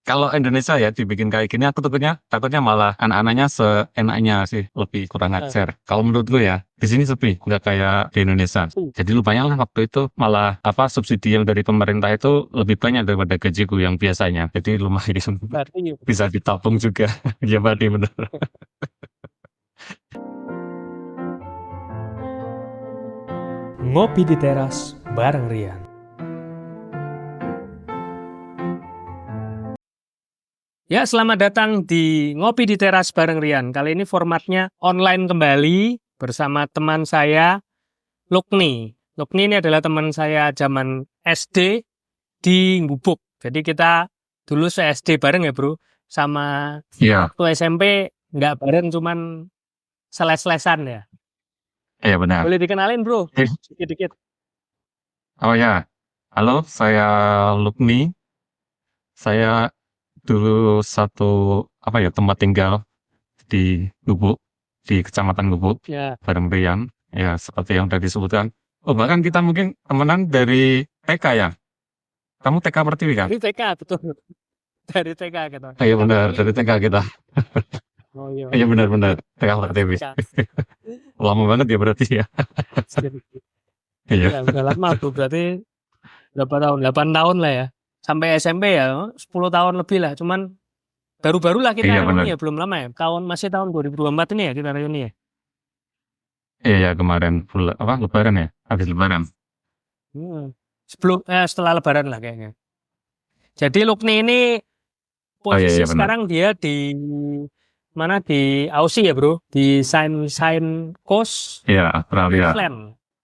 Kalau Indonesia ya dibikin kayak gini, aku takutnya malah anak-anaknya seenaknya sih, lebih kurang Nah, ajar. Kalau menurutku ya, di sini sepi, nggak kayak di Indonesia. Jadi lumayan lah waktu itu malah apa subsidi yang dari pemerintah itu lebih banyak daripada gajiku yang biasanya. Jadi lumayan berarti bisa ditabung juga. Ya berarti bener. ngopi di teras bareng Rian. Ya, selamat datang di Ngopi di Teras bareng Rian. Kali ini formatnya online kembali bersama teman saya, Lukni. Lukni ini adalah teman saya zaman SD di Gubuk. Jadi kita dulu se-SD bareng ya bro. Sama Iya, waktu SMP nggak bareng, cuman seles-lesan ya. iya benar. Boleh dikenalin bro, Eh, dikit-dikit. oh ya, halo, saya Lukni. Saya dulu satu apa ya tempat tinggal di Gubuk, di Kecamatan Gubuk, Ya, bareng Rian. Ya, seperti yang tadi disebutkan. Oh, bahkan kita mungkin temenan dari TK ya. Kamu TK Pertiwi kan? dari TK betul. Dari TK kita. Oh, iya TK benar, Pertiwi. dari TK kita. Oh iya, Iya benar-benar, TK maaf Pertiwi. TK. Lama banget ya berarti ya. Iya, Iya, udah lama bro. Berarti berapa tahun? 8 tahun lah ya. Sampai SMP ya, 10 tahun lebih lah. Cuman baru-baru lah kita iya benar. reuni ya, belum lama ya. Masih tahun 2024 ini ya kita reuni ya. Iya, ya, kemarin apa Lebaran ya? Habis Lebaran. Hmm. Setelah Lebaran lah kayaknya. Jadi Lukni ini Oh iya, posisi iya benar. sekarang dia di mana, di Aussie ya bro, di Saint Coast Iya, Australia. Queensland.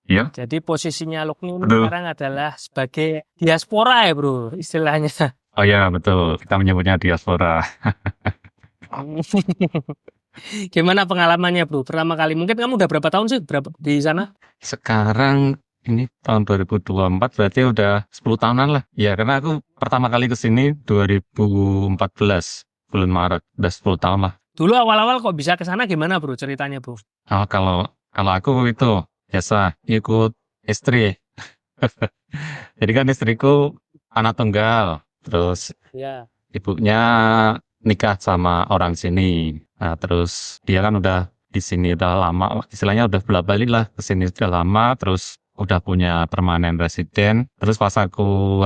Iya, Jadi posisinya Lukni ini betul. sekarang adalah sebagai diaspora ya bro istilahnya. Oh iya, betul. Kita menyebutnya diaspora. Gimana pengalamannya bro? Pertama kali mungkin kamu udah berapa tahun sih berapa di sana? Sekarang ini tahun 2024 berarti udah 10 tahunan lah. Ya, karena aku pertama kali ke sini 2014 bulan Maret. Udah 10 tahun lah. Dulu awal-awal kok bisa ke sana gimana bro ceritanya bro? Oh, kalau aku itu biasa ikut istri. Jadi kan istriku anak tunggal. Terus Ya. ibunya nikah sama orang sini. Nah, terus dia kan udah di sini udah lama, istilahnya udah bolak-balik lah ke sini udah lama, terus udah punya permanen residen. Terus pas aku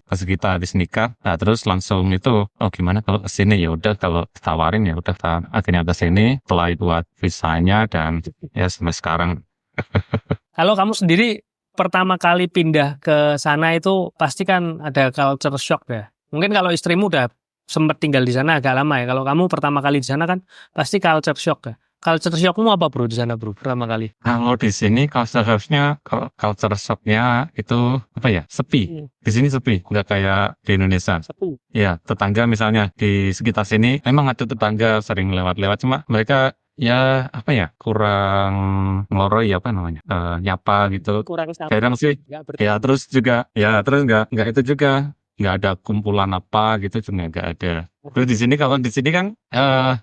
pas kita habis nikah, nah terus langsung itu, oh gimana kalau ke sini ya udah kalau ditawarin ya udah akhirnya ke sini, apply buat visanya dan ya sampai sekarang. Kalau kamu sendiri pertama kali pindah ke sana itu pasti kan ada culture shock ya. Mungkin kalau istrimu udah sempat tinggal di sana agak lama ya. Kalau kamu pertama kali di sana kan pasti culture shock ya. Culture shockmu apa bro di sana bro pertama kali? Kalau di sini culture shocknya itu apa ya? Sepi. Hmm, Di sini sepi, nggak kayak di Indonesia. sepi. Ya, tetangga misalnya di sekitar sini memang ada tetangga sering lewat-lewat, cuma mereka ya apa ya kurang ngeloroi apa namanya nyapa gitu. Kurang sama. Jarang sih. Nggak Ya terus juga ya terus nggak itu juga nggak ada kumpulan apa gitu juga nggak ada. Terus di sini kalau di sini kan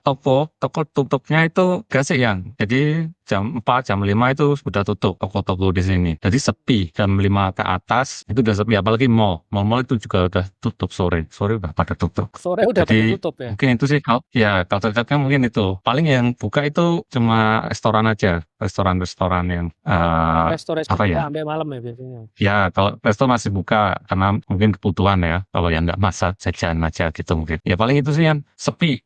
toko tutupnya itu gak siang. Jadi jam 4 jam 5 itu sudah tutup toko-toko di sini. Jadi sepi. Jam 5 ke atas itu udah sepi. Apalagi mall. Mall-mall itu juga udah tutup sore. Sore udah pada tutup. Sore udah pada Jadi tutup ya. mungkin itu sih kalau terdekat mungkin itu. Paling yang buka itu cuma restoran aja. Restoran-restoran yang Resto-resto apa buka ya? sampai malam ya biasanya. Ya, kalau resto masih buka karena mungkin kebutuhan ya. Kalau yang nggak masak jajan aja gitu mungkin. Ya paling itu sih yang sepi.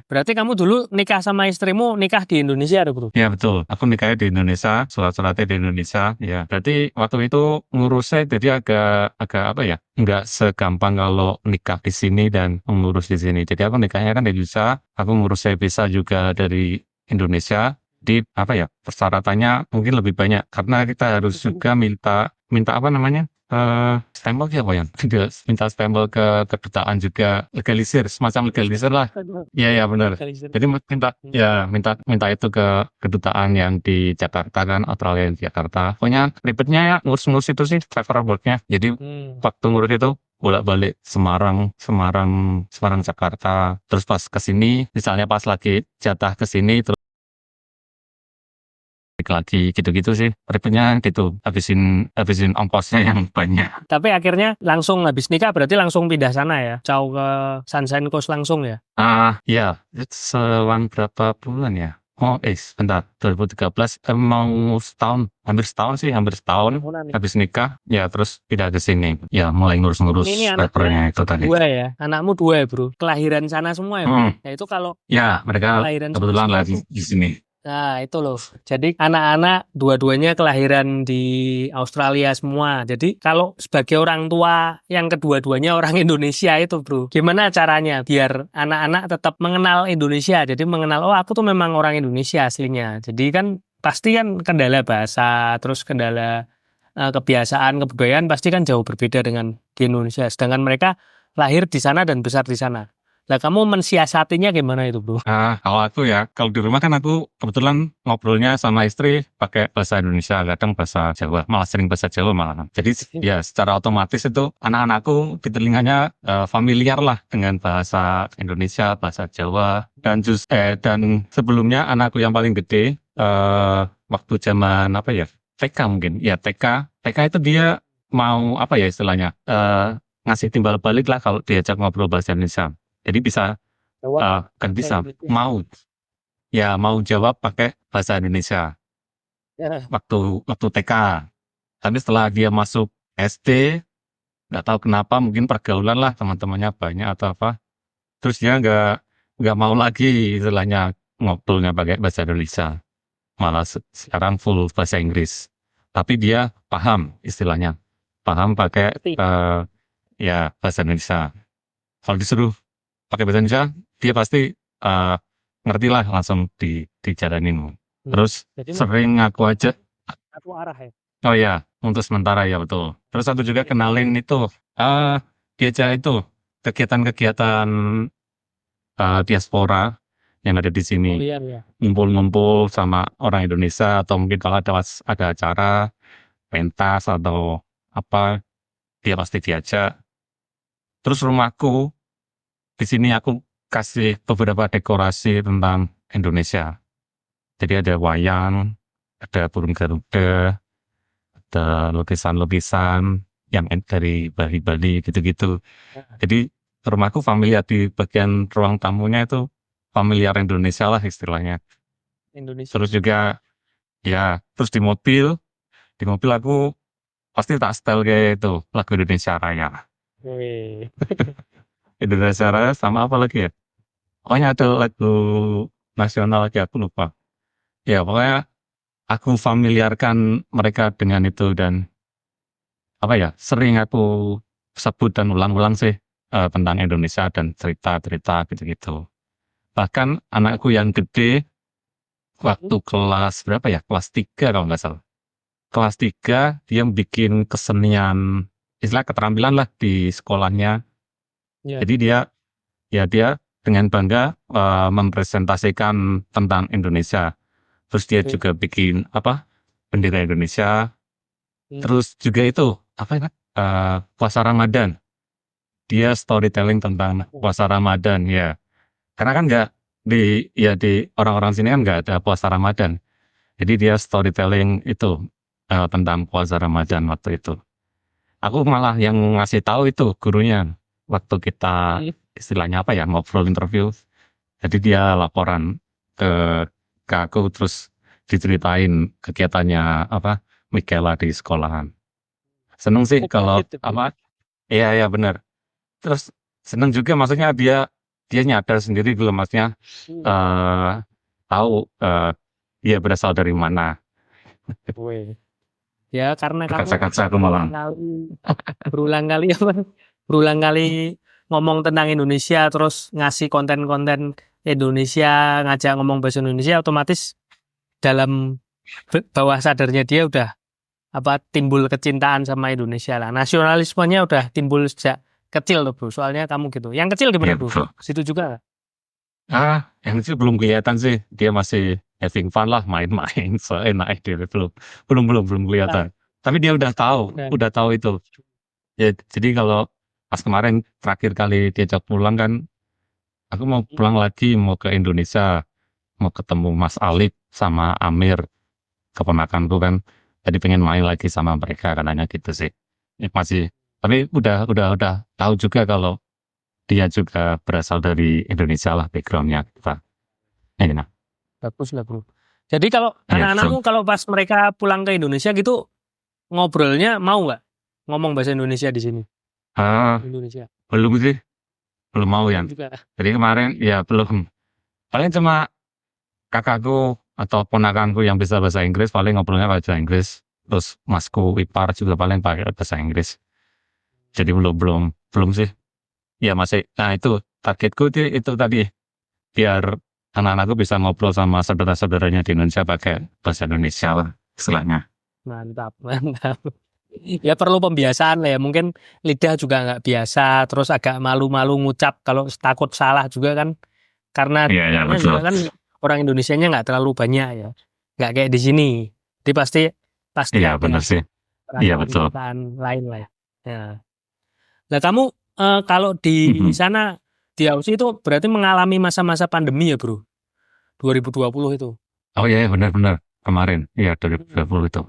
Berarti kamu dulu nikah sama istrimu nikah di Indonesia ya bro? Ya betul, aku nikahnya di Indonesia, surat-suratnya di Indonesia. Ya, berarti waktu itu ngurusnya jadi agak agak apa ya? Nggak segampang kalau nikah di sini dan mengurus di sini. Jadi aku nikahnya kan di Indonesia, aku ngurusnya visa juga dari Indonesia. Di apa ya? Persyaratannya mungkin lebih banyak karena kita harus juga minta minta apa namanya? Stempel ya apa ya? Minta stempel ke kedutaan juga legalisir, semacam legalisir lah. Iya ya benar. Legalisir. Jadi minta minta itu ke kedutaan yang di Jakarta kan, Australia yang di Jakarta. Pokoknya ribetnya ya ngurus-ngurus itu sih paperworknya. Jadi Hmm. waktu ngurus itu bolak-balik Semarang Jakarta. Terus pas ke sini, misalnya pas lagi jatah ke sini lagi gitu-gitu sih. Ribetnya gitu, habisin ongkosnya yang banyak. Tapi akhirnya langsung habis nikah berarti langsung pindah sana ya? Jauh ke Sunshine Coast langsung ya? Ya, selang berapa bulan ya? Sebentar, 2013, mau setahun, hampir setahun Tahunan nih. habis nikah, ya terus pindah ke sini. Ya mulai Ini ngurus-ngurus anaknya papernya itu tadi. 2 ya? Anakmu 2 ya, Bro? Kelahiran sana semua ya, Bro? Hmm, Ya itu kalau ya mereka kelahiran kebetulan semua lagi tuh. di sini. Nah, itu loh. Jadi anak-anak dua-duanya kelahiran di Australia semua. Jadi kalau sebagai orang tua yang kedua-duanya orang Indonesia itu, Bro, gimana caranya biar anak-anak tetap mengenal Indonesia? Jadi mengenal, oh aku tuh memang orang Indonesia aslinya. Jadi kan pasti kan kendala bahasa, terus kendala kebiasaan, kebudayaan pasti kan jauh berbeda dengan di Indonesia. Sedangkan mereka lahir di sana dan besar di sana. Nah, kamu mensiasatinya gimana itu, Bro? Kalau di rumah kan aku kebetulan ngobrolnya sama istri pakai bahasa Indonesia, kadang bahasa Jawa, malah sering bahasa Jawa malah. Jadi ya secara otomatis itu anak-anakku di telinganya familiar lah dengan bahasa Indonesia, bahasa Jawa, dan sebelumnya anakku yang paling gede waktu zaman apa ya, TK mungkin, ya TK itu dia mau apa ya istilahnya, ngasih timbal balik lah kalau diajak ngobrol bahasa Indonesia. Jadi bisa kan bisa mau jawab pakai bahasa Indonesia Ya. waktu TK. Tapi setelah dia masuk SD, nggak tahu kenapa mungkin pergaulan lah teman-temannya banyak atau apa. Terus dia nggak mau lagi istilahnya ngobrolnya pakai bahasa Indonesia. Malah sekarang full bahasa Inggris. Tapi dia paham istilahnya, paham pakai Ngerti. ya bahasa Indonesia. Kalau disuruh pakai bahasa Indonesia, dia pasti ngerti lah langsung dijalanin. Terus Jadi sering ngaku aja, aku arah ya. oh ya, untuk sementara ya betul. Terus aku juga kenalin itu, diajak itu kegiatan-kegiatan diaspora yang ada di sini. Oh iya ya. Ngumpul-ngumpul sama orang Indonesia atau mungkin kalau ada acara pentas atau apa, dia pasti diajak. Terus rumahku di sini aku kasih beberapa dekorasi tentang Indonesia. Jadi ada wayang, ada burung garuda, ada lukisan-lukisan yang dari Bali-Bali gitu-gitu. Jadi rumahku familiar di bagian ruang tamunya itu familiar Indonesia lah istilahnya. Indonesia. Terus juga ya, terus di mobil aku pasti tak setel kayak itu lagu Indonesia Raya. Wih. Indonesia Raya sama apa lagi ya? Pokoknya ada lagu nasional lagi aku lupa. Ya pokoknya aku familiarkan mereka dengan itu dan apa ya, sering aku sebut dan ulang-ulang sih tentang Indonesia dan cerita-cerita gitu-gitu. Bahkan anakku yang gede waktu kelas berapa ya? Kelas 3 kalau nggak salah. Kelas 3 dia bikin kesenian, istilah keterampilan lah di sekolahnya. Ya. Jadi dia dengan bangga mempresentasikan tentang Indonesia. Terus dia juga bikin apa? Bendera Indonesia. Terus juga itu apa ya? Puasa Ramadan. Dia storytelling tentang puasa Ramadan ya. Karena kan nggak di orang-orang sini kan nggak ada puasa Ramadan. Jadi dia storytelling itu tentang puasa Ramadan waktu itu. Aku malah yang ngasih tahu itu gurunya waktu kita istilahnya apa ya ngobrol interview. Jadi dia laporan ke ke aku terus diceritain kegiatannya apa Michaela di sekolahan. Seneng sih kalau apa? Iya ya benar. Terus seneng juga maksudnya dia nyadar sendiri dulu maksudnya eh tahu dia berasal dari mana. Wih. Ya karena kamu Kata-kata aku malah. berulang kali apa? Berulang kali ngomong tentang Indonesia terus ngasih konten-konten Indonesia, ngajak ngomong bahasa Indonesia otomatis dalam bawah sadarnya dia udah timbul kecintaan sama Indonesia lah. Nasionalismenya udah timbul sejak kecil loh, Bro. Soalnya kamu gitu. Yang kecil gimana, Iya Bro? betul. Situ juga nggak? Yang itu belum kelihatan sih. Dia masih having fun lah, main-main, seenaknya dia belum kelihatan. Tapi dia udah tahu itu. Ya, jadi kalau pas kemarin terakhir kali diajak pulang kan, aku mau pulang lagi, mau ke Indonesia, mau ketemu Mas Alif sama Amir. keponakanku kan. Jadi pengen main lagi sama mereka katanya gitu sih. Masih, tapi udah tahu juga kalau dia juga berasal dari Indonesia lah backgroundnya kita. Ya, gitu. Bagus lah bro. Jadi kalau Iya betul. anak-anakmu kalau pas mereka pulang ke Indonesia gitu ngobrolnya mau nggak ngomong bahasa Indonesia di sini? Ah, Indonesia. belum sih, belum mau ya. Belum juga. Jadi kemarin ya belum. Paling cuma kakakku atau ponakanku yang bisa bahasa Inggris paling ngobrolnya bahasa Inggris. Terus masku ipar juga paling pakai bahasa Inggris. Jadi belum belum belum sih. Ya masih. Nah itu targetku itu tadi biar anak-anakku bisa ngobrol sama saudara-saudaranya di Indonesia pakai bahasa Indonesia lah istilahnya. Mantap, mantap. Ya perlu pembiasaan lah ya. Mungkin lidah juga nggak biasa, terus agak malu-malu ngucap kalau takut salah juga kan. Karena Iya ya betul. juga kan orang Indonesianya nggak terlalu banyak ya. Nggak kayak di sini. Jadi pasti pasti Iya ada benar sih. Iya betul. perasaan-perasaan lain lah ya. Ya. Nah kamu kalau di Mhm. sana di Aussie itu berarti mengalami masa-masa pandemi ya bro? 2020 itu. Oh iya benar-benar kemarin. Iya Mm-mm. 2020 itu.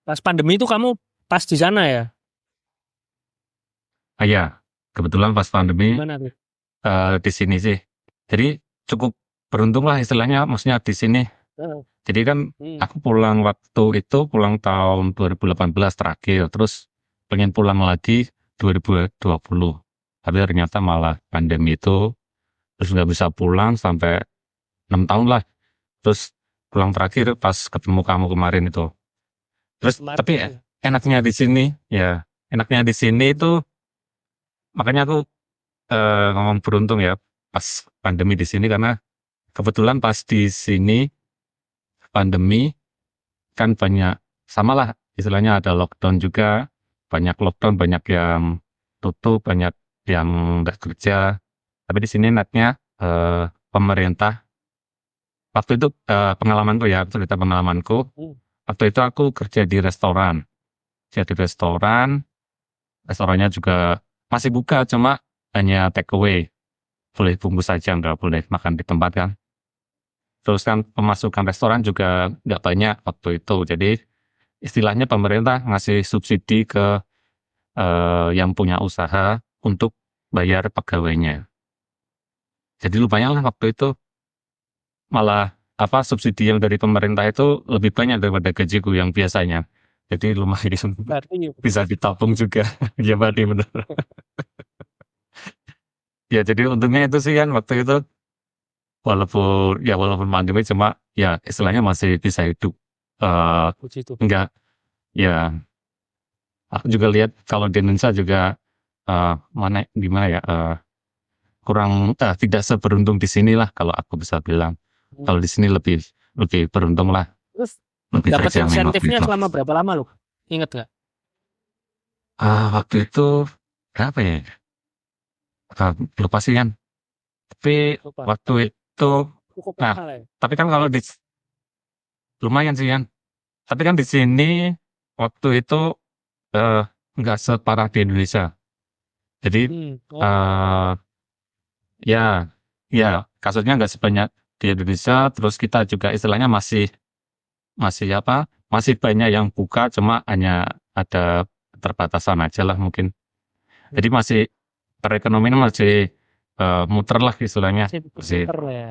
Pas pandemi itu kamu pas di sana ya? Ah, iya, kebetulan pas pandemi Gimana tuh? di sini sih. Jadi cukup beruntung lah istilahnya, maksudnya di sini. Heeh. Jadi kan Hmm. aku pulang waktu itu pulang tahun 2018 terakhir, terus pengen pulang lagi 2020. Tapi ternyata malah pandemi itu terus nggak bisa pulang sampai 6 tahun lah. Terus pulang terakhir pas ketemu kamu kemarin itu. Terus Kemarin tapi itu. enaknya di sini ya, enaknya di sini itu makanya aku ngomong beruntung ya pas pandemi di sini karena kebetulan pas di sini pandemi kan banyak samalah istilahnya ada lockdown juga, banyak lockdown, banyak yang tutup, banyak yang nggak kerja. Tapi di sini enaknya pemerintah waktu itu pengalamanku ya, cerita pengalamanku. Hmm. Waktu itu aku kerja di restoran. Kerja di restoran, restorannya juga masih buka, cuma hanya take away. Boleh bungkus saja, nggak boleh makan di tempat kan. Terus kan pemasukan restoran juga nggak banyak waktu itu. Jadi istilahnya pemerintah ngasih subsidi ke yang punya usaha untuk bayar pegawainya. Jadi lumayan lah waktu itu malah apa subsidi yang dari pemerintah itu lebih banyak daripada gajiku yang biasanya. Jadi lumayan Berarti bisa ditabung juga. Ya berarti benar. Ya jadi untungnya itu sih kan waktu itu walaupun pandemi cuma ya istilahnya masih bisa hidup. Eh puji tuh. enggak ya aku juga lihat kalau di Indonesia juga mana gimana ya kurang tidak seberuntung di sini lah kalau aku bisa bilang. Hmm. Kalau di sini lebih lebih beruntung lah, Terus lebih dapat terjamin waktu insentifnya itu. selama berapa lama loh? Ingat nggak? Waktu itu berapa ya? Lupa sih kan. Tapi Lupa. waktu itu, Cukup nah, mahal ya. tapi kan kalau di lumayan sih kan. Tapi kan di sini waktu itu eh, nggak separah di Indonesia. Jadi Oh, eh ya, ya kasusnya nggak sebanyak di Indonesia. Terus kita juga istilahnya masih masih apa? Masih banyak yang buka, cuma hanya ada keterbatasan aja lah mungkin. Jadi masih perekonomian masih muter lah istilahnya. masih Masih, muter ya.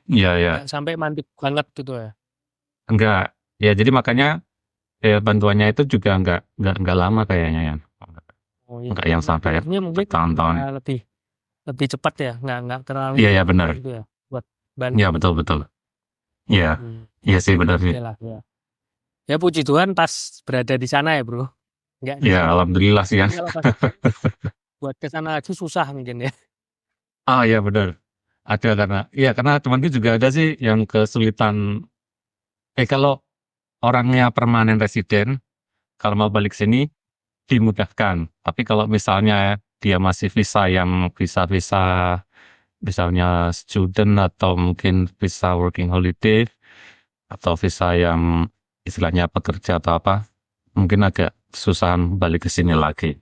iya ya, Nggak sampai mandek banget gitu ya. enggak. Ya jadi makanya bantuannya itu juga enggak lama kayaknya ya. Oh iya. Enggak yang sampai Harusnya mungkin bertahun-tahun. lebih lebih cepat ya. Nggak terlalu Iya ya benar. lama gitu ya buat Iya bantu. betul betul. Iya, Hmm. iya sih benar sih. Oke lah ya. Ya puji Tuhan pas berada di sana ya bro. Nggak di Ya sini. alhamdulillah sih kan. Mungkin kalau pas buat ke sana lagi susah mungkin ya. Ah iya benar. Ada karena temanku juga ada sih yang kesulitan. Kalau orangnya permanen residen, kalau mau balik sini dimudahkan. Tapi kalau misalnya dia masih visa yang visa-visa misalnya student atau mungkin visa working holiday atau visa yang istilahnya pekerja atau apa, mungkin agak susahan balik ke sini lagi.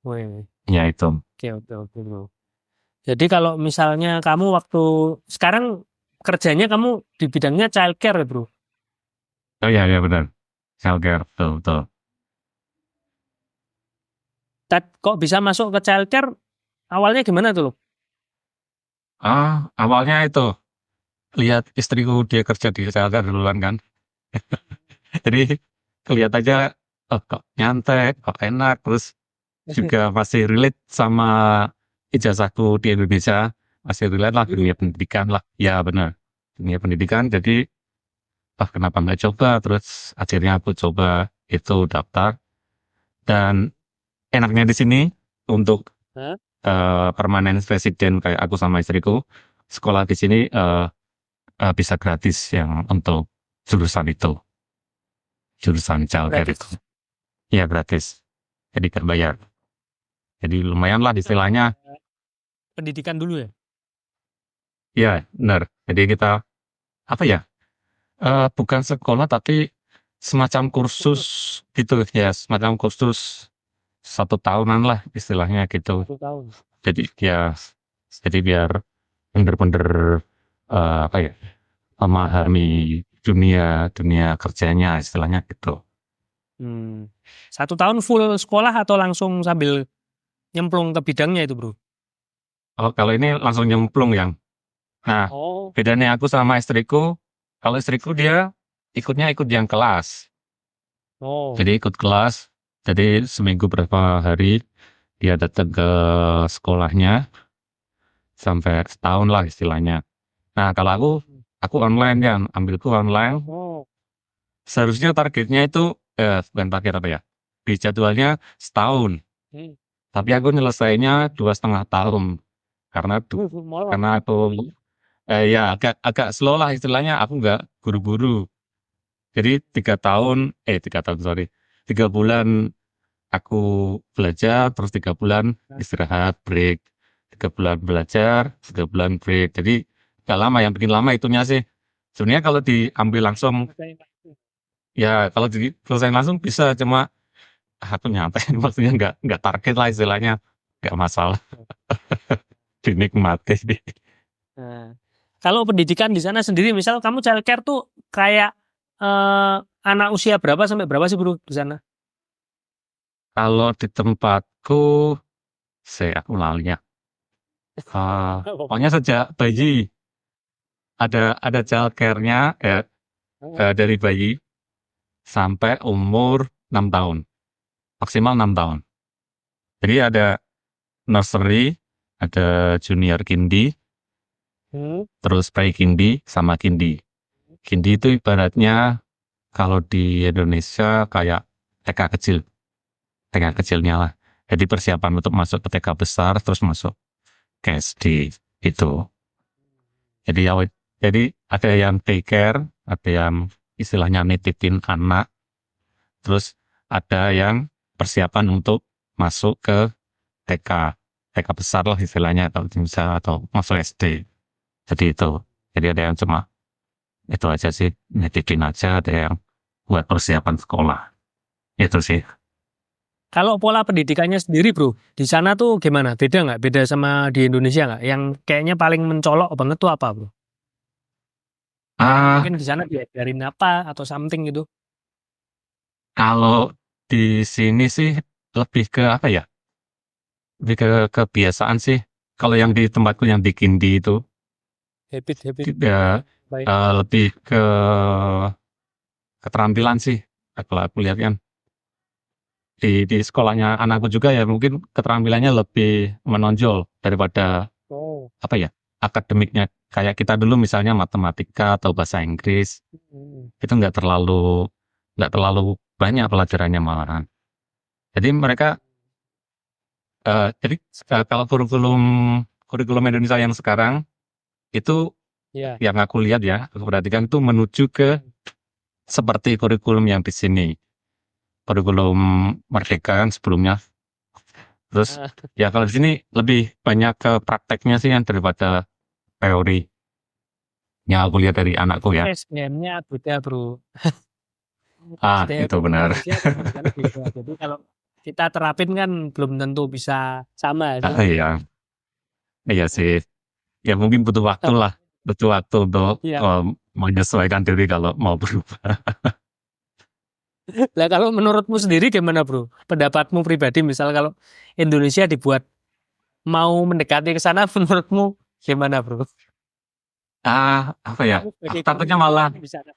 Wih, Ya itu. oke oke oke bro. Jadi kalau misalnya kamu waktu sekarang kerjanya kamu di bidangnya childcare ya bro? Oh iya, iya benar. Childcare, betul, betul. Kok bisa masuk ke childcare? Awalnya gimana tuh, Luk? Awalnya itu lihat istriku dia kerja di childcare duluan kan. Jadi lihat aja, oh kok nyantai, kok enak, terus juga masih relate sama ijazahku di Indonesia, masih relate lah dunia pendidikan lah. Ya benar, dunia pendidikan. Jadi, kenapa nggak coba? Terus akhirnya aku coba itu daftar. Dan enaknya di sini untuk Hah? permanent resident kayak aku sama istriku, sekolah di sini bisa gratis yang untuk jurusan itu, jurusan childcare itu. Gratis. Iya gratis, jadi gak bayar. Jadi lumayan lah istilahnya. Pendidikan dulu ya? Iya benar. Jadi kita apa ya? Bukan sekolah tapi semacam kursus gitu ya, semacam kursus 1 tahunan lah istilahnya gitu. 1 tahun. Jadi ya, jadi biar bener-bener apa ya? Memahami dunia dunia kerjanya istilahnya gitu. 1 tahun full sekolah atau langsung sambil nyemplung ke bidangnya itu, Bro? Oh kalau ini langsung nyemplung yang. Nah Oh. bedanya aku sama istriku, kalau istriku dia ikut yang kelas. Oh. Jadi ikut kelas, jadi seminggu berapa hari dia datang ke sekolahnya sampai setahun lah istilahnya. Nah kalau aku online kan, ambilku online. Oh. Seharusnya targetnya itu, bukan target apa ya, di jadwalnya setahun. Hmm. Tapi aku nyelesainya 2,5 tahun. Karena Molor. karena aku ya agak agak slow lah istilahnya. Aku nggak buru-buru. Jadi 3 tahun, 3 tahun sorry, 3 bulan aku belajar, terus 3 bulan istirahat, break. 3 bulan belajar, 3 bulan break. Jadi nggak lama, yang bikin lama itunya sih. Sebenarnya kalau diambil langsung, ya kalau selesai langsung bisa, cuma aku nyantai, maksudnya nggak target lah istilahnya, nggak masalah, dinikmati. Nah, kalau pendidikan di sana sendiri, misal kamu childcare tuh kayak anak usia berapa sampai berapa sih, Bro, di sana? Kalau di tempatku, aku lali ya. Pokoknya sejak bayi ada childcare-nya, dari bayi sampai umur 6 tahun, maksimal 6 tahun. Jadi ada nursery, ada junior kindi, terus pre-kindi sama kindi. Kindi itu ibaratnya kalau di Indonesia kayak TK kecil, TK kecilnya lah. Jadi persiapan untuk masuk ke TK besar, terus masuk ke SD itu. Jadi ada yang daycare, ada yang istilahnya nitipin anak, terus ada yang persiapan untuk masuk ke TK, TK besar lah istilahnya atau bisa atau masuk SD. Jadi itu. Jadi ada yang cuma itu aja sih, nitipin aja, ada yang buat persiapan sekolah. Itu sih. Kalau pola pendidikannya sendiri, Bro, di sana tuh gimana? Beda nggak? Beda sama di Indonesia nggak? Yang kayaknya paling mencolok banget tuh apa, Bro? Ah, Mungkin di sana diajarin apa atau something gitu? kalau di sini sih lebih ke apa ya? Lebih ke kebiasaan sih. Kalau yang di tempatku yang di Kindi itu Habit-habit. tidak, Baik. lebih ke keterampilan sih. Kalau aku lihat kan di sekolahnya anakku juga ya mungkin keterampilannya lebih menonjol daripada Oh. apa ya, akademiknya. Kayak kita dulu misalnya matematika atau bahasa Inggris, itu nggak terlalu banyak pelajarannya malahan. Jadi mereka, jadi kalau kurikulum kurikulum Indonesia yang sekarang itu Ya. yang aku lihat ya, aku perhatikan itu menuju ke seperti kurikulum yang di sini. Kurikulum Merdeka kan sebelumnya. Terus ya kalau di sini lebih banyak ke prakteknya sih yang daripada teori. Yang aku lihat dari anakku ya. SDM-nya beda, Bro. Itu SDM benar. Indonesia sama di sana beda. Jadi kalau kita terapin kan belum tentu bisa sama sih. Iya, iya sih. Ya mungkin butuh waktu lah, butuh waktu untuk Iya. menyesuaikan diri kalau mau berubah. Lah kalau menurutmu sendiri gimana bro? Pendapatmu pribadi misal kalau Indonesia dibuat mau mendekati ke sana menurutmu gimana bro? Apa ya? Kamu Aku sebagai guru takutnya malah di sana.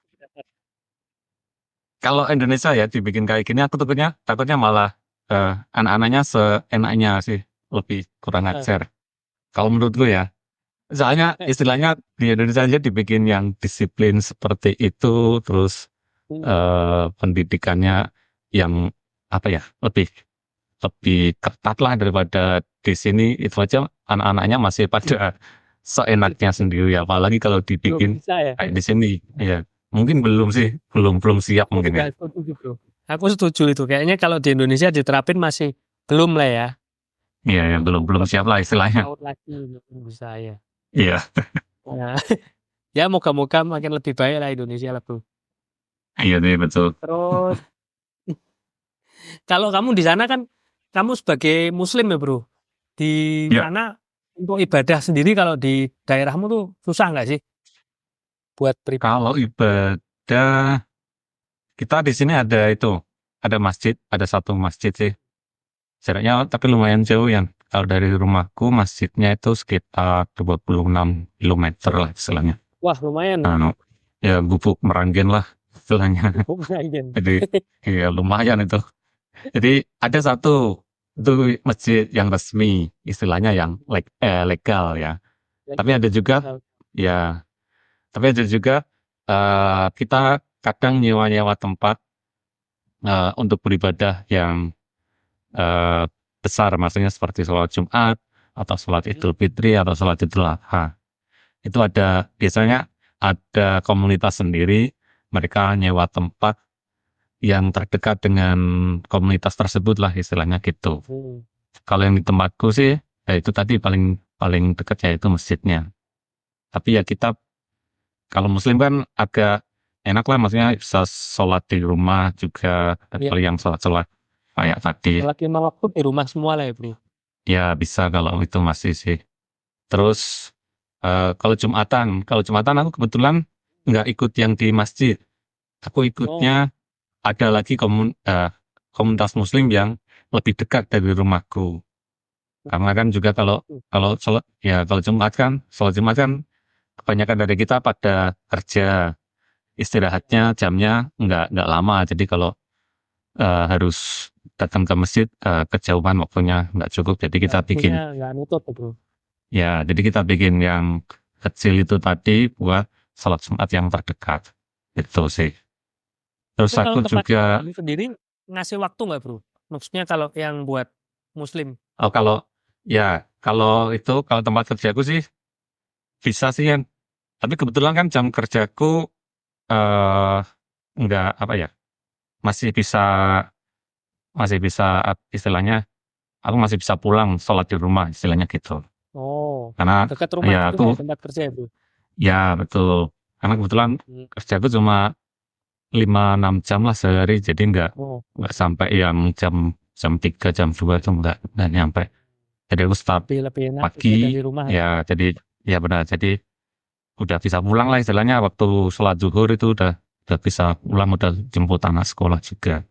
kalau Indonesia ya dibikin kayak gini, aku takutnya malah anak-anaknya seenaknya sih, lebih kurang Heeh. ajar. Kalau menurutku ya, soalnya istilahnya di Indonesia aja dibikin yang disiplin seperti itu, terus pendidikannya yang apa ya, lebih lebih ketat lah daripada di sini. Itu aja anak-anaknya masih pada seenaknya sendiri, apalagi kalau Belum dibikin bisa ya. kayak di sini. Ya, mungkin belum sih, belum siap Aku mungkin ya. juga setuju bro. Aku setuju itu. Kayaknya kalau di Indonesia diterapin masih belum lah ya. Iya, ya, belum siap lah istilahnya. Tahun lagi belum bisa ya. Iya, Nah, ya moga-moga makin lebih baik lah Indonesia lah bro. iya sih betul. Terus kalau kamu di sana kan kamu sebagai Muslim ya bro. Di Ya, sana untuk ibadah sendiri kalau di daerahmu tuh susah nggak sih buat kalau ibadah kita di sini ada masjid, ada satu masjid sih. Jaraknya tapi lumayan jauh ya. Kalau dari rumahku masjidnya itu sekitar 26 km lah istilahnya. Wah lumayan ya. Anu, ya gubuk Meranggen lah istilahnya. Lumayan. Jadi ya lumayan itu. Jadi ada satu itu masjid yang resmi, istilahnya yang legal ya. Tapi ada juga ya, tapi ada juga kita kadang nyewa-nyewa tempat untuk beribadah yang eh, besar, maksudnya seperti sholat Jumat atau sholat Idul Fitri atau sholat Idul Adha. Itu biasanya ada komunitas sendiri, mereka nyewa tempat yang terdekat dengan komunitas tersebut lah istilahnya gitu. Hmm. Kalau yang di tempatku sih, ya itu tadi paling paling dekat ya itu masjidnya. Tapi ya kita kalau Muslim kan agak enak lah, maksudnya bisa sholat di rumah juga. Ya, Kalau yang sholat-sholat kayak tadi, sholat 5 waktu di rumah semua lah ya bro. ya bisa kalau itu masih sih. Terus kalau Jumatan aku kebetulan nggak ikut yang di masjid. Aku Oh, ikutnya ada lagi komunitas Muslim yang lebih dekat dari rumahku. Karena kan juga kalau kalau sholat ya kalau sholat Jumat kan kebanyakan dari kita pada kerja, istirahatnya jamnya nggak lama. Jadi kalau harus datang ke masjid kejauhan waktunya nggak cukup. Jadi kita bikin waktunya nggak nutut tuh bro. ya, jadi kita bikin yang kecil itu tadi buat sholat Jumat yang terdekat. Itu sih. Terus Tapi kalau aku tempat juga, kamu sendiri ngasih waktu nggak bro? Maksudnya kalau yang buat Muslim. oh kalau tempat kerjaku sih bisa sih kan. Tapi kebetulan kan jam kerjaku eh nggak apa ya, masih bisa masih bisa istilahnya aku masih bisa pulang sholat di rumah istilahnya gitu. Oh, Karena dekat rumah ya juga ya tempat kerja ya bro. ya betul. Karena kebetulan Hmm. kerjaku cuma 5-6 jam lah sehari, jadi Oh, nggak sampai yang jam jam 3 jam 2 itu nggak nyampe. Jadi aku start lebih enak ibadah pagi, di rumah ya. ya jadi ya benar. Jadi udah bisa pulang lah istilahnya waktu sholat zuhur itu udah bisa pulang, udah jemput anak sekolah juga.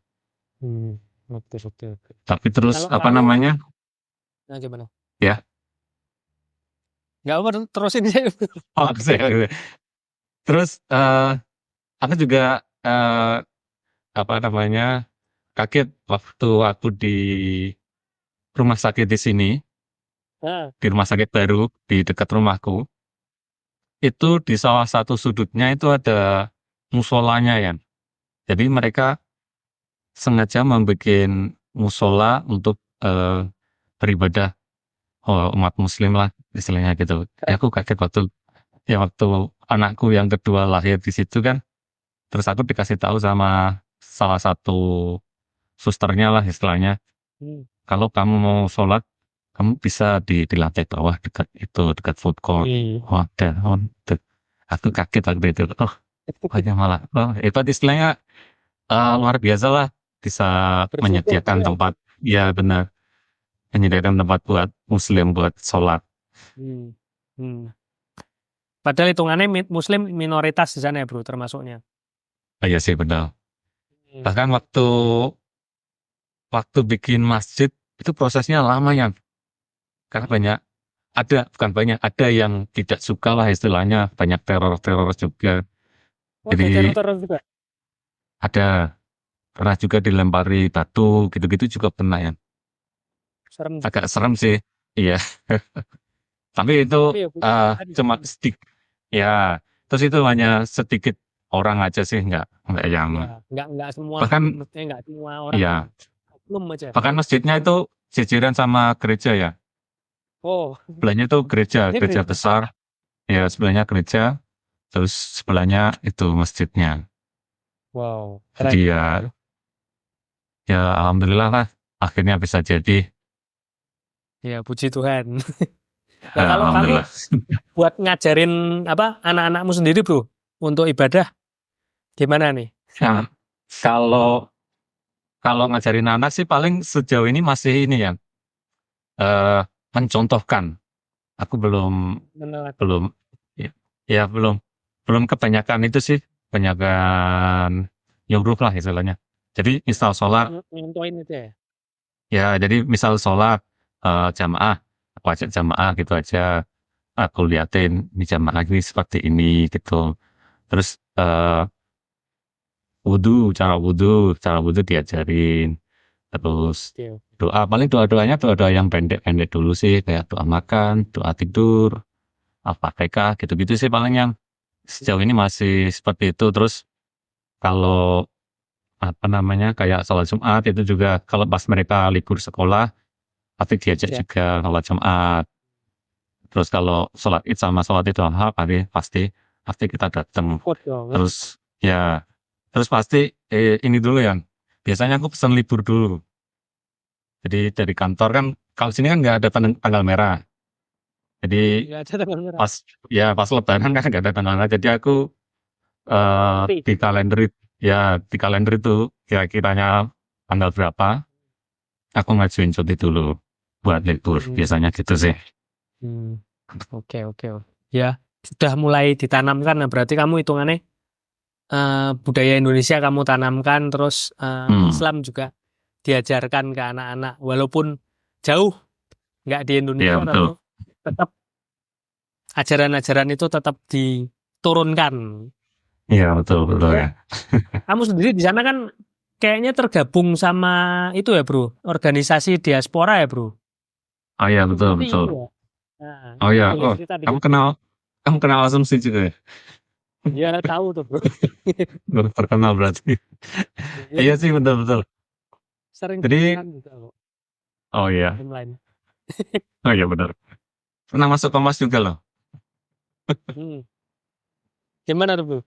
Hmm, oke oke oke. Tapi terus Kalau apa kamu, namanya? nah gimana? Ya, Nggak apa terusin saya. oh, terus aku juga apa namanya kaget waktu aku di rumah sakit di sini, Nah, di rumah sakit baru di dekat rumahku. Itu di salah satu sudutnya itu ada musolanya ya. Jadi mereka sengaja membuat musola untuk beribadah umat muslim lah istilahnya gitu. Ya aku kaget waktu anakku yang kedua lahir di situ kan, terus aku dikasih tahu sama salah satu susternya lah istilahnya, hmm. kalau kamu mau sholat, kamu bisa di lantai bawah dekat food court. Iya. Wah, aku kaget waktu itu. Oh, banyak malah. Oh, itu istilahnya luar biasa lah, bisa Bersyukur menyediakan ya. tempat. Ya benar, menyediakan tempat buat muslim buat sholat. Hmm. Hmm. Padahal hitungannya Muslim minoritas di sana ya bro, termasuknya. Oh, iya sih benar. Bahkan waktu bikin masjid itu prosesnya lama ya, karena bukan banyak, ada yang tidak suka lah istilahnya, banyak teror-teror juga. Oh, ada Jadi teror-teror juga. ada pernah juga dilempari batu gitu-gitu juga pernah ya. Serem juga Agak itu. serem sih. Iya. Tapi itu Tapi ya puji Tuhan. cuma sedikit. Ya, terus itu hanya sedikit orang aja sih, nggak yang Ya, nggak semua, bahkan maksudnya nggak semua orang ya. ya Belum aja. bahkan masjidnya itu jejeran sama gereja ya. Oh, Sebelahnya itu gereja, ini gereja gereja. besar. Ya, sebelahnya gereja, terus sebelahnya itu masjidnya. Wow, Jadi keren. ya alhamdulillah lah akhirnya bisa jadi. Ya, puji Tuhan. Nah, Ya, kalau kamu alhamdulillah. buat ngajarin apa anak-anakmu sendiri, Bro, untuk ibadah gimana nih? Nah, kalau kalau ngajarin anak sih paling sejauh ini masih ini ya, eh mencontohkan. Aku belum Menerapkan. belum ya, ya belum kebanyakan itu sih, kebanyakan nyuruh lah istilahnya. Jadi misal sholat, Nyontoin itu ya. jadi misal sholat jamaah, aku ajak jamaah gitu aja. Aku liatin di jamaah ini seperti ini gitu. Terus cara wudhu diajarin. Terus Oke. paling doa-doanya doa-doa yang pendek-pendek dulu sih, kayak doa makan, doa tidur, Al-Fatihah gitu-gitu sih paling yang sejauh ini masih seperti itu. Terus kalau apa namanya kayak sholat Jumat itu juga kalau pas mereka libur sekolah pasti diajak Ya, juga sholat Jumat. Terus kalau sholat Id sama sholat Idul Adha pasti pasti kita datang. ikut dong. Terus ya terus pasti ini dulu ya. Biasanya aku pesan libur dulu. Jadi dari kantor kan kalau sini kan nggak ada tanggal merah. Jadi Nggak ada tanggal merah. pas Lebaran kan nggak ada tanggal merah. Jadi aku Free. di kalender itu kira-kiranya tanggal berapa aku ngajuin cuti dulu buat libur. Hmm. Biasanya gitu sih. Hmm. Oke, oke. Ya, sudah mulai ditanamkan. Nah, berarti kamu hitungannya budaya Indonesia kamu tanamkan, terus Hmm, Islam juga diajarkan ke anak-anak, walaupun jauh nggak di iya Indonesia, tapi betul. tetap ajaran-ajaran itu tetap diturunkan. Iya betul betul Ya, ya. kamu sendiri di sana kan kayaknya tergabung sama itu ya, Bro, organisasi diaspora ya, Bro. Oh iya betul Seperti betul. itu ya. Nah, Oh iya. boleh Oh, cerita kamu dikit? kenal kamu kenal Asumsi juga ya? Ya, tahu tuh, Bro. Terkenal berarti. Ya, Iya sih betul betul. sering Jadi kenalan juga kok, oh iya. timeline. Oh iya benar. Pernah masuk Kompas juga loh. Hmm. Gimana tuh, Bro?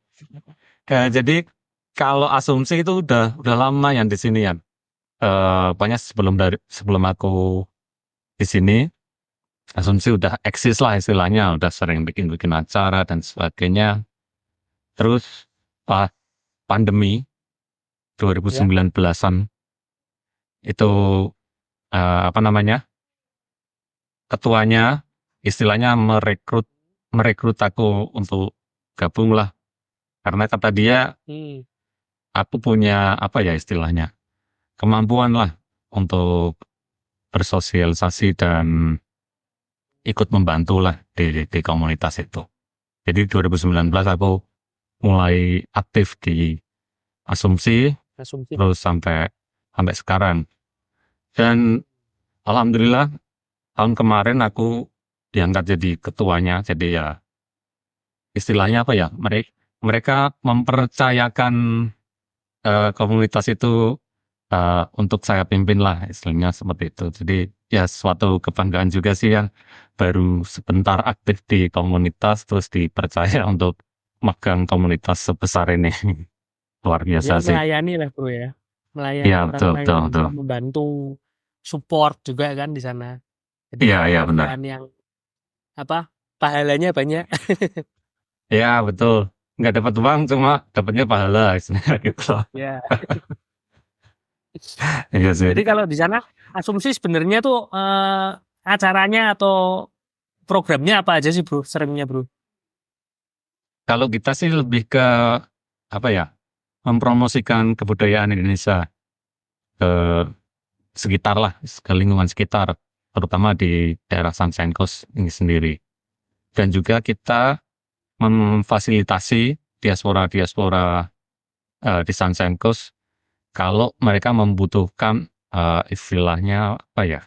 Jadi kalau Asumsi itu udah lama yang di sini ya. Banyak sebelum aku di sini, Asumsi udah eksis lah istilahnya, udah sering bikin acara dan sebagainya. Terus pas pandemi Ya. 2019-an itu apa namanya? Ketuanya istilahnya merekrut aku untuk gabung lah. Karena kata dia Hmm. aku punya apa ya istilahnya? Kemampuan lah untuk bersosialisasi dan ikut membantu lah di komunitas itu. Jadi 2019 aku mulai aktif di Asumsi Asumsi. terus sampai sampai sekarang. Dan alhamdulillah tahun kemarin aku diangkat jadi ketuanya. Jadi ya istilahnya apa ya? Mereka mempercayakan komunitas itu untuk saya pimpin lah istilahnya seperti itu. Jadi ya suatu kebanggaan juga sih ya baru sebentar aktif di komunitas terus dipercaya untuk megang komunitas sebesar ini. Luar Ya, biasa sih. melayani lah, Bro ya. Melayani Iya betul orang-orang betul yang betul. membantu, support juga kan di sana. Jadi Iya iya benar. kerjaan yang apa? Pahalanya banyak. Iya betul. Nggak dapat uang cuma dapatnya pahala istilahnya gitu. Ya. Iya sih. Jadi kalau di sana asumsi sebenarnya tuh acaranya atau programnya apa aja sih, Bro? Seringnya, Bro? Kalau kita sih lebih ke apa ya? mempromosikan kebudayaan Indonesia ke sekitar lah, ke lingkungan sekitar, terutama di daerah Sunshine Coast ini sendiri. Dan juga kita memfasilitasi diaspora-diaspora di Sunshine Coast kalau mereka membutuhkan istilahnya apa ya,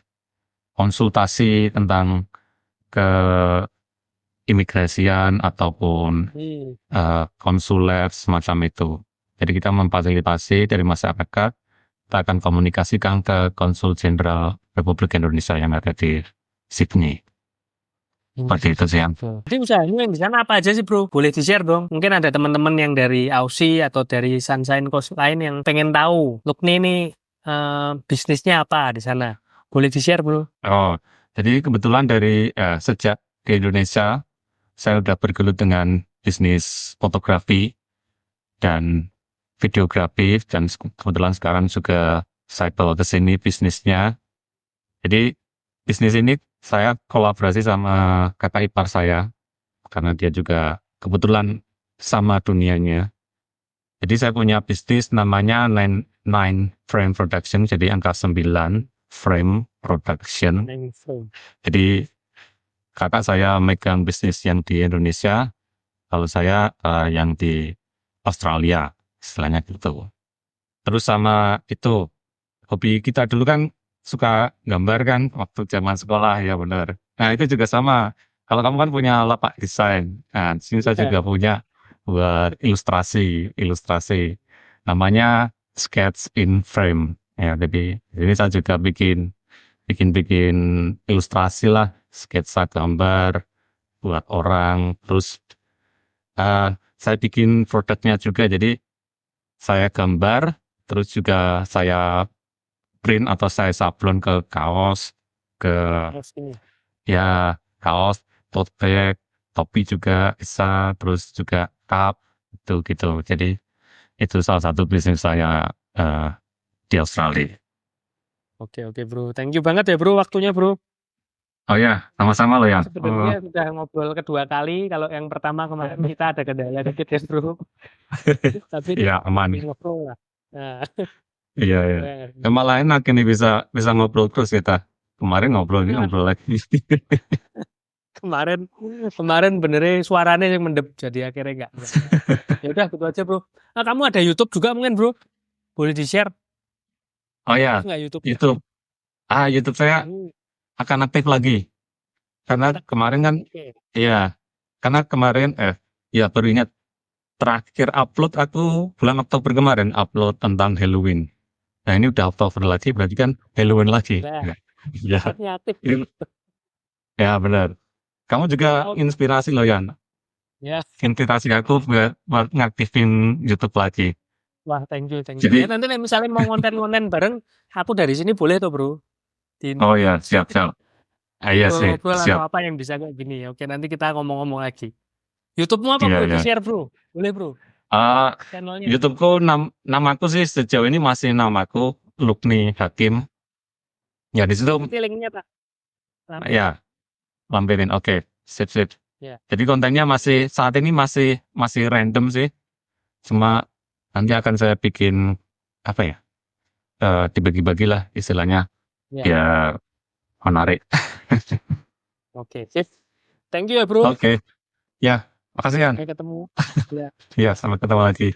konsultasi tentang keimigrasian ataupun konsuler semacam itu. Jadi kita memfasilitasi dari masyarakat, kita akan komunikasikan ke Konsul Jenderal Republik Indonesia yang ada di Sydney. Seperti itu sih yang. Jadi usahanya yang di sana apa aja sih bro? Boleh di-share dong. Mungkin ada teman-teman yang dari Aussie atau dari Sunshine Coast lain yang pengen tahu. Lukni ini bisnisnya apa di sana? Boleh di-share bro? Oh, jadi kebetulan dari sejak di Indonesia, saya udah bergelut dengan bisnis fotografi dan videografi, dan kebetulan sekarang juga saya bawa ke sini bisnisnya. Jadi bisnis ini saya kolaborasi sama kakak ipar saya, karena dia juga kebetulan sama dunianya. Jadi saya punya bisnis namanya Nine Frame Production, jadi angka 9 Frame Production. Jadi kakak saya megang bisnis yang di Indonesia, kalau saya yang di Australia, istilahnya gitu. Terus sama itu, hobi kita dulu kan suka gambar kan waktu zaman sekolah, ya benar. Nah itu juga sama. Kalau kamu kan punya lapak desain, nah di sini saya juga punya buat ilustrasi. Namanya Sketch in Frame. Ya, jadi ini saya juga bikin ilustrasi lah, sketsa gambar buat orang. Terus saya bikin produknya juga. Jadi saya gambar, terus juga saya print atau saya sablon ke kaos, ke ya kaos, tote bag, topi juga bisa, terus juga cup itu gitu. Jadi itu salah satu bisnis saya di Australia. Oke bro, thank you banget ya bro waktunya bro. Oh ya, sama-sama loh ya. Sebenarnya sudah ngobrol kedua kali. Kalau yang pertama kemarin kita ada kendala dikit ya bro. Tapi Iya aman. ngobrol lah. Nah. Iya. Malah enak ini bisa ngobrol terus kita. Kemarin ngobrol lagi. kemarin benernya suaranya yang mendep, jadi akhirnya enggak. Ya udah gitu aja bro. Nah, kamu ada YouTube juga mungkin bro? Boleh di-share? Oh ya, YouTube. YouTube saya akan aktif lagi. Karena kemarin kan, iya, karena kemarin, ya baru ingat, terakhir upload aku bulan Oktober kemarin, upload tentang Halloween. Nah ini udah Oktober lagi, berarti kan Halloween lagi. Ya, aktif. Ya benar. Kamu juga inspirasi loh Yan. Ya. Inspirasi aku buat ngaktifin YouTube lagi. Wah, thank you. Jadi, ya, nanti misalnya mau konten-konten bareng, aku dari sini boleh tuh bro. Oh ya, siap. Iya sih, siap. Atau apa yang bisa kayak gini. Oke, nanti kita ngomong-ngomong lagi. YouTube-mu apa bro? Di-share bro. Boleh bro. Channelnya. YouTube-ku namaku sih sejauh ini masih namaku Lukni Hakim. Ya di situ. Nanti linknya Pak. Ya, lampirin. Oke, sip. Ya. Jadi kontennya saat ini masih random sih. Cuma nanti akan saya bikin apa ya? Dibagi-bagi lah istilahnya. Ya menarik. Oke, sip. Thank you ya bro. Oke. Ya, makasih Yan. Sampai ketemu. Ya, sampai ketemu lagi.